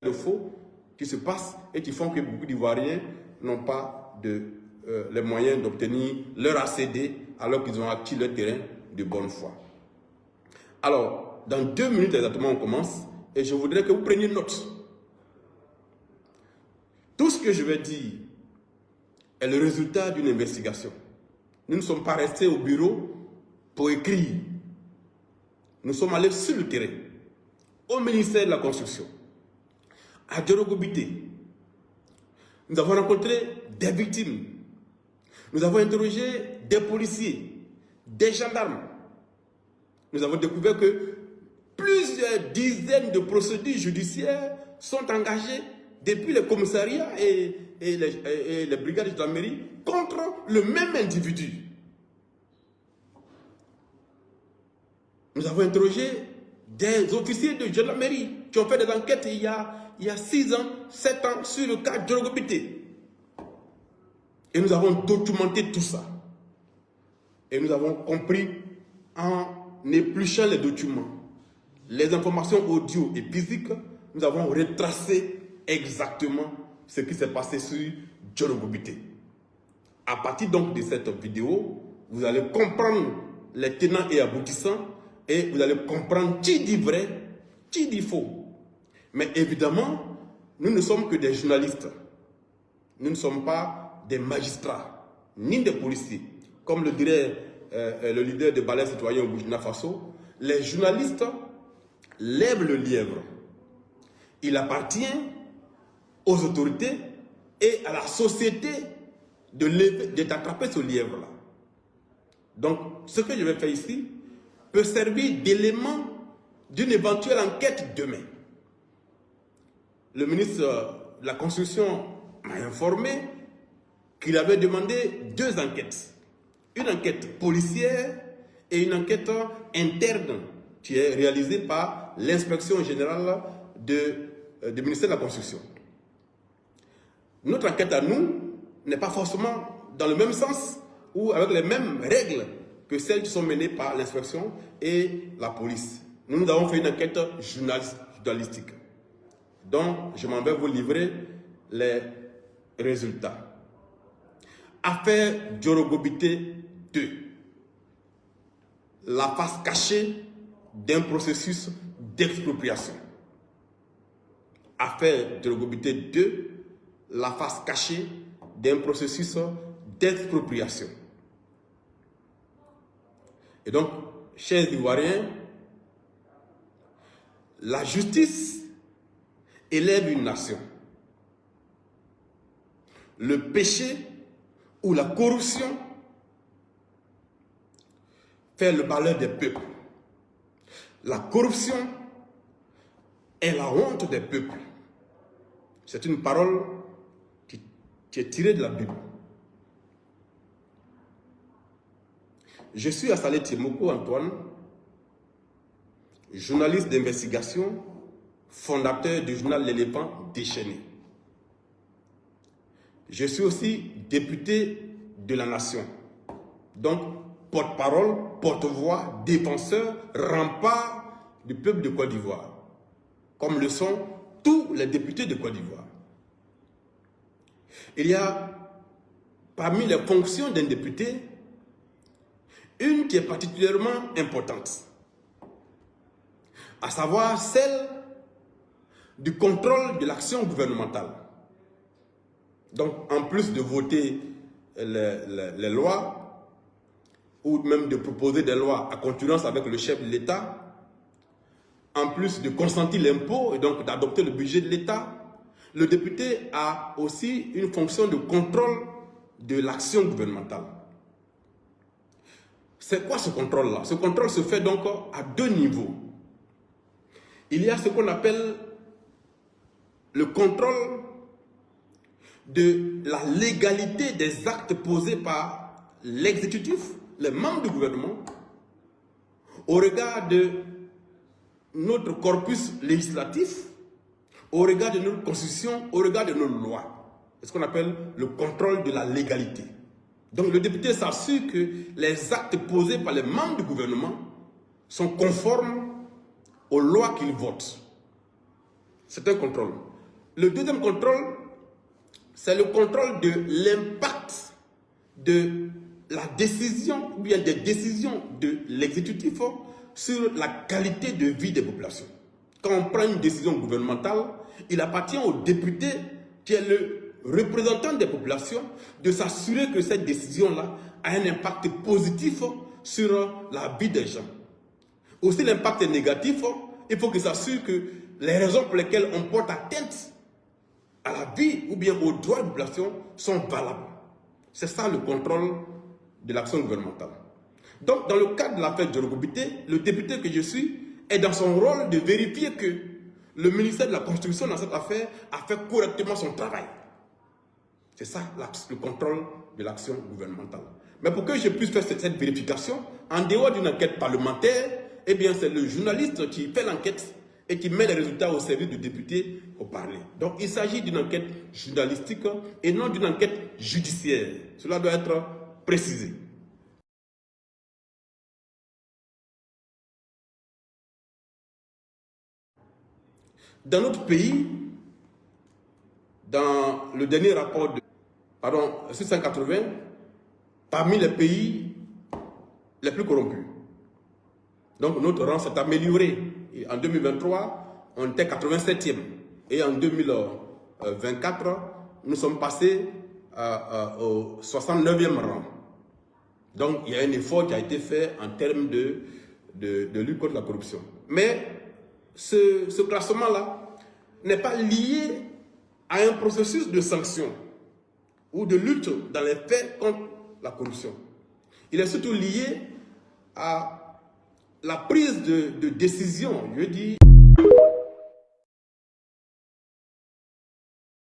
de faux qui se passent et qui font que beaucoup d'Ivoiriens n'ont pas les moyens d'obtenir leur ACD alors qu'ils ont acquis leur terrain de bonne foi. Alors, dans 2 minutes exactement, on commence et je voudrais que vous preniez note. Tout ce que je vais dire est le résultat d'une investigation. Nous ne sommes pas restés au bureau pour écrire. Nous sommes allés sur le terrain, au ministère de la Construction, à Djorogobité. Nous avons rencontré des victimes. Nous avons interrogé des policiers, des gendarmes. Nous avons découvert que plusieurs dizaines de procédures judiciaires sont engagées depuis les commissariats et les brigades de gendarmerie contre le même individu. Nous avons interrogé des officiers de gendarmerie qui ont fait des enquêtes il y a 6 ans, 7 ans sur le cas de Djorogobité. Et nous avons documenté tout ça. Et nous avons compris en épluchant les documents, les informations audio et physiques, nous avons retracé exactement ce qui s'est passé sur Djorogobité. À partir donc de cette vidéo, vous allez comprendre les tenants et aboutissants et vous allez comprendre qui dit vrai, qui dit faux. Mais évidemment, nous ne sommes que des journalistes. Nous ne sommes pas des magistrats, ni des policiers. Comme le dirait le leader de Balai Citoyen au Burkina Faso, les journalistes lèvent le lièvre. Il appartient aux autorités et à la société d'attraper ce lièvre-là. Donc, ce que je vais faire ici peut servir d'élément d'une éventuelle enquête demain. Le ministre de la Construction m'a informé qu'il avait demandé 2 enquêtes. Une enquête policière et une enquête interne qui est réalisée par l'inspection générale du ministère de la Construction. Notre enquête à nous n'est pas forcément dans le même sens ou avec les mêmes règles que celles qui sont menées par l'inspection et la police. Nous avons fait une enquête journalistique. Donc, je m'en vais vous livrer les résultats. Affaire Djorogobité 2. La face cachée d'un processus d'expropriation. Affaire Djorogobité 2. La face cachée d'un processus d'expropriation. Et donc, chers Ivoiriens, la justice élève une nation. Le péché ou la corruption fait le malheur des peuples. La corruption est la honte des peuples. C'est une parole qui est tirée de la Bible. Je suis Assalé Tiemoko Antoine, journaliste d'investigation, fondateur du journal L'Éléphant déchaîné. Je suis aussi député de la nation, donc porte-parole, porte-voix, défenseur, rempart du peuple de Côte d'Ivoire, comme le sont tous les députés de Côte d'Ivoire. Il y a parmi les fonctions d'un député une qui est particulièrement importante, à savoir celle du contrôle de l'action gouvernementale. Donc, en plus de voter les lois, ou même de proposer des lois à concurrence avec le chef de l'État, en plus de consentir l'impôt et donc d'adopter le budget de l'État, le député a aussi une fonction de contrôle de l'action gouvernementale. C'est quoi ce contrôle-là? Ce contrôle se fait donc à 2 niveaux. Il y a ce qu'on appelle le contrôle de la légalité des actes posés par l'exécutif, les membres du gouvernement, au regard de notre corpus législatif, au regard de notre constitution, au regard de nos lois. C'est ce qu'on appelle le contrôle de la légalité. Donc le député s'assure que les actes posés par les membres du gouvernement sont conformes aux lois qu'il vote. C'est un contrôle. Le deuxième contrôle, c'est le contrôle de l'impact de la décision, ou bien des décisions de l'exécutif sur la qualité de vie des populations. Quand on prend une décision gouvernementale, il appartient au député, qui est le représentant des populations, de s'assurer que cette décision-là a un impact positif sur la vie des gens. Aussi, l'impact est négatif, il faut qu'il s'assure que les raisons pour lesquelles on porte atteinte à la vie ou bien aux droits de la population sont valables. C'est ça le contrôle de l'action gouvernementale. Donc, dans le cadre de l'affaire Diorogo Bitèye, le député que je suis est dans son rôle de vérifier que le ministère de la Construction dans cette affaire a fait correctement son travail. C'est ça le contrôle de l'action gouvernementale. Mais pour que je puisse faire cette vérification, en dehors d'une enquête parlementaire, eh bien c'est le journaliste qui fait l'enquête et qui met les résultats au service du député au parler. Donc il s'agit d'une enquête journalistique et non d'une enquête judiciaire. Cela doit être précisé. Dans notre pays, dans le dernier rapport de 680, parmi les pays les plus corrompus. Donc notre rang s'est amélioré. Et en 2023, on était 87e. Et en 2024, nous sommes passés au 69e rang. Donc il y a un effort qui a été fait en termes de lutte contre la corruption. Mais ce classement-là n'est pas lié à un processus de sanction ou de lutte dans les faits contre la corruption. Il est surtout lié à la prise de décision, je dis.